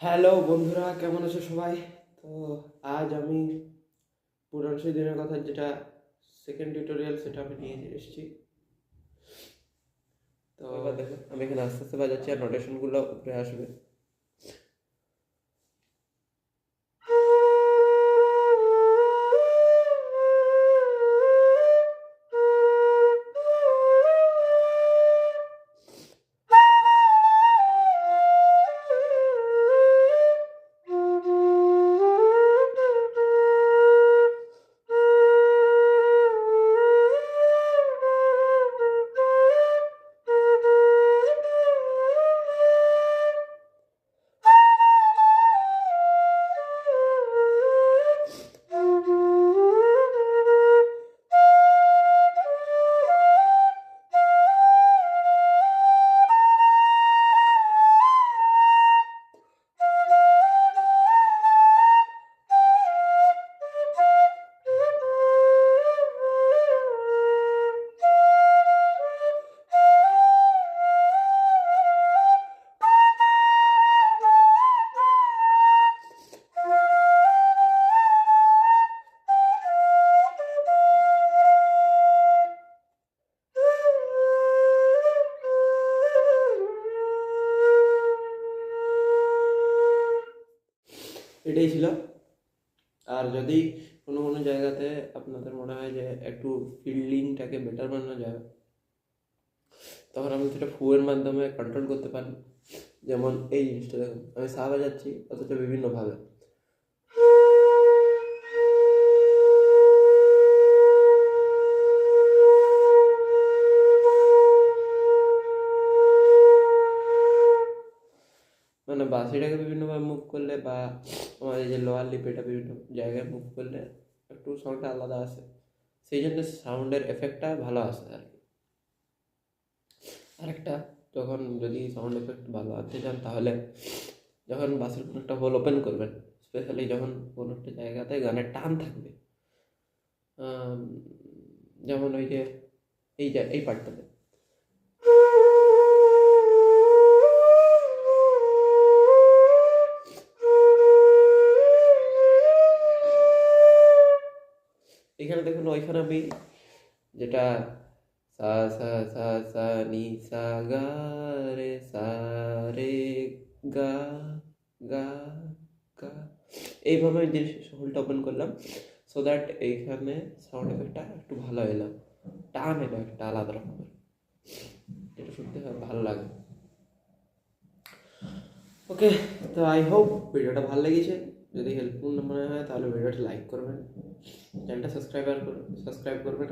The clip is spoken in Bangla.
হ্যালো বন্ধুরা, কেমন আছো সবাই? তো আজ আমি পুরানো সেই দিনের কথা, যেটা সেকেন্ড টিউটোরিয়াল, সেটা আমি নিয়ে এসেছি। তো এবার দেখো, আমি এখানে আস্তে আস্তে বাজাচ্ছি আর নোটেশনগুলো উপরে আসবে। এটাই ছিল। আর যদি কোনো কোনো জায়গাতে আপনাদের মনে হয় যে একটু ফিল্ডিংটাকে বেটার বানানো যায়, তখন আপনি সেটা ফুয়ের মাধ্যমে কন্ট্রোল করতে পারেন। যেমন এই জিনিসটা দেখুন, আমি সা বাজাচ্ছি অথচ বিভিন্নভাবে। মানে বাঁশিটাকে বিভিন্নভাবে মুভ করলে, বা আমাদের যে লোয়ার লিপ, এটা বিভিন্ন জায়গায় মুভ করলে একটু সাউন্ডটা আলাদা আসে। সেই জন্য সাউন্ডের এফেক্টটা ভালো আসে আর কি। আরেকটা, যখন যদি সাউন্ড এফেক্ট ভালো আনতে চান, তাহলে যখন বাসের কোনো একটা হোল ওপেন করবেন, স্পেশালি যখন কোনো একটা জায়গাতে গানের টান থাকবে, আম, যেমন ওই যে এই পার্টটাতে, এখানে দেখুন, ওইখানে আমি যেটা সা সা সা সা নি সা গা রে সা রে গা গা গা, এইভাবে আমি জিনিস হোলটা ওপেন করলাম, সো দ্যাট এইখানে সাউন্ড এফেক্টটা একটু ভালো এলো, টান এলো একটা আলাদা রকমের। এটা শুনতে ভালো লাগে। ওকে, তো আই হোপ ভিডিওটা ভালো লেগেছে। যদি হেল্পফুল মনে হয় তাহলে ভিডিওটা লাইক করবেন, চ্যানেলটা সাবস্ক্রাইব করবেন।